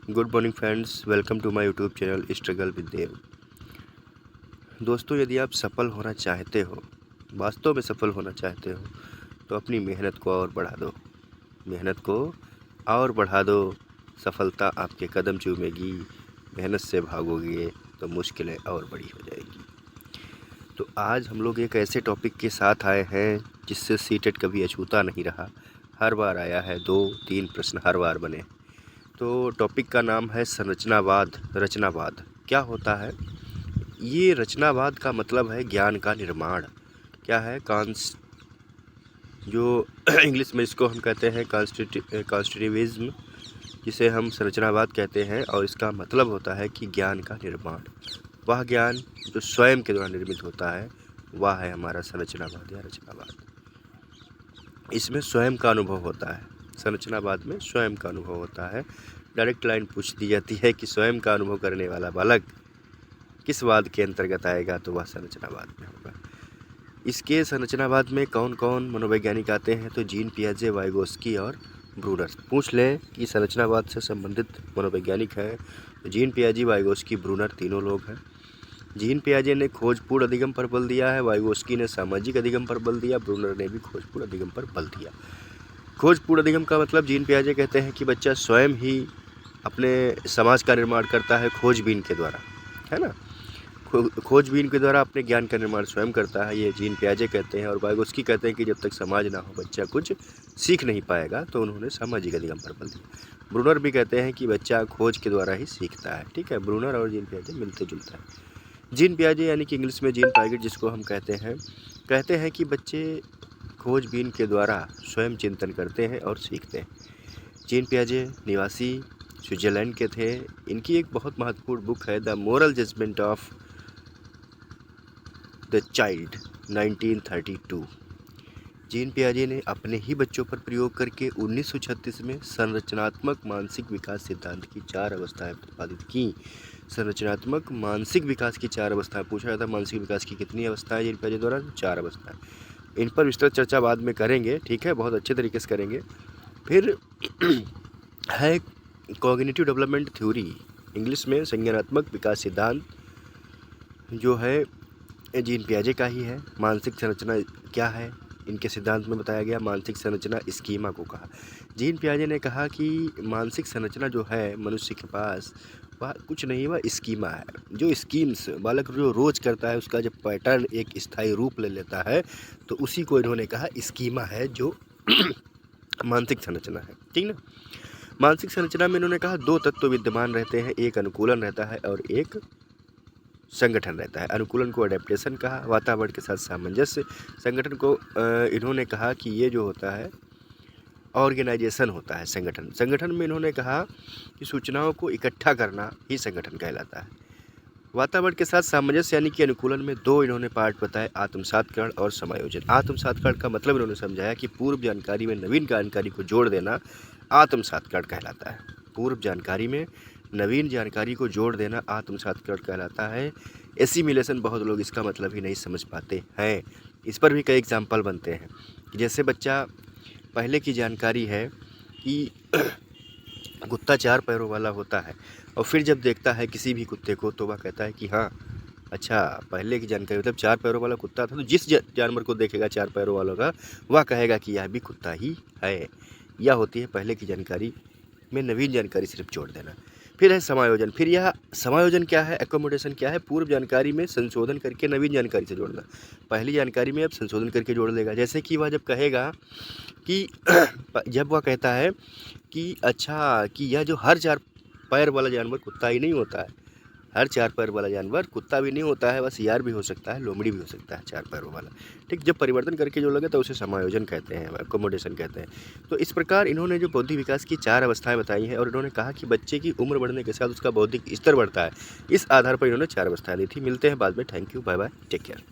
Good morning friends, welcome to my YouTube channel struggle with Dev. दोस्तों, यदि आप सफल होना चाहते हो, वास्तव में सफल होना चाहते हो, तो अपनी मेहनत को और बढ़ा दो। मेहनत को और बढ़ा दो। सफलता आपके कदम चूमेगी। मेहनत से भागोगे तो मुश्किलें और बड़ी हो जाएगी। तो आज हम लोग एक ऐसे टॉपिक के साथ आए हैं जिससे सीटेट कभी अछूता नहीं रहा। हर बार आया है, 2-3 प्रश्न हर बार बने। तो टॉपिक का नाम है संरचनावाद। रचनावाद क्या होता है? ये रचनावाद का मतलब है ज्ञान का निर्माण। क्या है? जो इंग्लिश में इसको हम कहते हैं कॉन्स्ट्रक्टिविज्म, जिसे हम संरचनावाद कहते हैं। और इसका मतलब होता है कि ज्ञान का निर्माण, वह ज्ञान जो स्वयं के द्वारा निर्मित होता है, वह है हमारा संरचनावाद या रचनावाद। इसमें स्वयं का अनुभव होता है। संरचनावाद में स्वयं का अनुभव होता है। डायरेक्ट लाइन पूछ दी जाती है कि स्वयं का अनुभव करने वाला बालक किस वाद के अंतर्गत आएगा, तो वह संरचनावाद में होगा। इसके संरचनावाद में कौन कौन मनोवैज्ञानिक आते हैं? तो जीन पियाजे, वाइगोस्की और ब्रूनर। पूछ लें कि संरचनावाद से संबंधित मनोवैज्ञानिक हैं तो जीन पियाजे, वाइगोस्की, ब्रूनर तीनों लोग हैं। जीन पियाजे ने खोजपूर्ण अधिगम पर बल दिया है, वाइगोस्की ने सामाजिक अधिगम पर बल दिया, ब्रूनर ने भी खोजपूर्ण अधिगम पर बल दिया। खोजपूर्ण अधिगम का मतलब जीन पियाजे कहते हैं कि बच्चा स्वयं ही अपने समाज का निर्माण करता है खोजबीन के द्वारा, है ना। खोजबीन के द्वारा अपने ज्ञान का निर्माण स्वयं करता है, ये जीन पियाजे कहते हैं। और वाइगोस्की कहते हैं कि जब तक समाज ना हो बच्चा कुछ सीख नहीं पाएगा, तो उन्होंने सामाजिक अधिगम पर बल दिया। ब्रूनर भी कहते हैं कि बच्चा खोज के द्वारा ही सीखता है। ठीक है, ब्रूनर और जीन पियाजे मिलते जुलते हैं। जीन पियाजे यानी कि इंग्लिश में जीन पाइगेट, जिसको हम कहते हैं कि बच्चे खोजबीन के द्वारा स्वयं चिंतन करते हैं और सीखते हैं। जीन पियाजे निवासी स्विट्जरलैंड के थे। इनकी एक बहुत महत्वपूर्ण बुक है the moral judgment of the child, 1932। Jean पियाजे ने अपने ही बच्चों पर प्रयोग करके 1936 में संरचनात्मक मानसिक विकास सिद्धांत की 4 अवस्थाएं प्रतिपादित की। संरचनात्मक मानसिक विकास की 4 अवस्थाएं। पूछा जाता है मानसिक विकास की कितनी अवस्थाएं जीन पियाजे द्वारा? 4 अवस्थाएं। इन पर विस्तृत चर्चा बाद में करेंगे, ठीक है, बहुत अच्छे तरीके से करेंगे। फिर है कॉग्निटिव डेवलपमेंट थ्योरी, इंग्लिश में संज्ञानात्मक विकास सिद्धांत, जो है जीन पियाजे का ही है। मानसिक संरचना क्या है? इनके सिद्धांत में बताया गया। मानसिक संरचना स्कीमा को कहा। जीन पियाजे ने कहा कि मानसिक संरचना जो है मनुष्य के पास, वह कुछ नहीं, वह स्कीमा है। जो स्कीम्स बालक जो रोज करता है, उसका जब पैटर्न एक स्थायी रूप ले लेता है, तो उसी को इन्होंने कहा स्कीमा है, जो मानसिक संरचना है। ठीक ना। मानसिक संरचना में इन्होंने कहा 2 तत्व विद्यमान रहते हैं, एक अनुकूलन रहता है और एक संगठन रहता है। अनुकूलन को अडेप्टेशन कहा, वातावरण के साथ सामंजस्य। संगठन को इन्होंने कहा कि ये जो होता है ऑर्गेनाइजेशन होता है। संगठन में इन्होंने कहा कि सूचनाओं को इकट्ठा करना ही संगठन कहलाता है। वातावरण के साथ सामंजस्य यानी कि अनुकूलन में 2 इन्होंने पार्ट बताए, आत्मसातकरण और समायोजन। आत्मसातकरण का मतलब इन्होंने समझाया कि पूर्व जानकारी में नवीन जानकारी को जोड़ देना आत्मसातकरण कहलाता है। पूर्व जानकारी में नवीन जानकारी को जोड़ देना आत्मसातकरण कहलाता है। एसिमिलेशन बहुत लोग इसका मतलब ही नहीं समझ पाते हैं। इस पर भी कई एग्जाम्पल बनते हैं। जैसे बच्चा पहले की जानकारी है कि कुत्ता 4 पैरों वाला होता है, और फिर जब देखता है किसी भी कुत्ते को, तो वह कहता है कि हाँ, अच्छा, पहले की जानकारी मतलब 4 पैरों वाला कुत्ता था, तो जिस जानवर को देखेगा 4 पैरों वालों का, वह कहेगा कि यह भी कुत्ता ही है। यह होती है पहले की जानकारी में नवीन जानकारी सिर्फ जोड़ देना। फिर है समायोजन। फिर यह समायोजन क्या है? एकोमोडेशन क्या है? पूर्व जानकारी में संशोधन करके नवीन जानकारी से जोड़ना। पहली जानकारी में अब संशोधन करके जोड़ देगा। जैसे कि वह जब कहेगा कि जब वह कहता है कि अच्छा, कि यह जो हर 4 पैर वाला जानवर कुत्ता ही नहीं होता है, हर 4 पैर वाला जानवर कुत्ता भी नहीं होता है, वह सियार भी हो सकता है, लोमड़ी भी हो सकता है 4 पैरों वाला। ठीक, जब परिवर्तन करके जो लगे तो उसे समायोजन कहते हैं, एकोमोडेशन कहते हैं। तो इस प्रकार इन्होंने जो बौद्धिक विकास की 4 अवस्थाएं बताई हैं, और इन्होंने कहा कि बच्चे की उम्र बढ़ने के साथ उसका बौद्धिक स्तर बढ़ता है। इस आधार पर इन्होंने 4 अवस्थाएं दी थी। मिलते हैं बाद में। Thank you, bye bye, take care.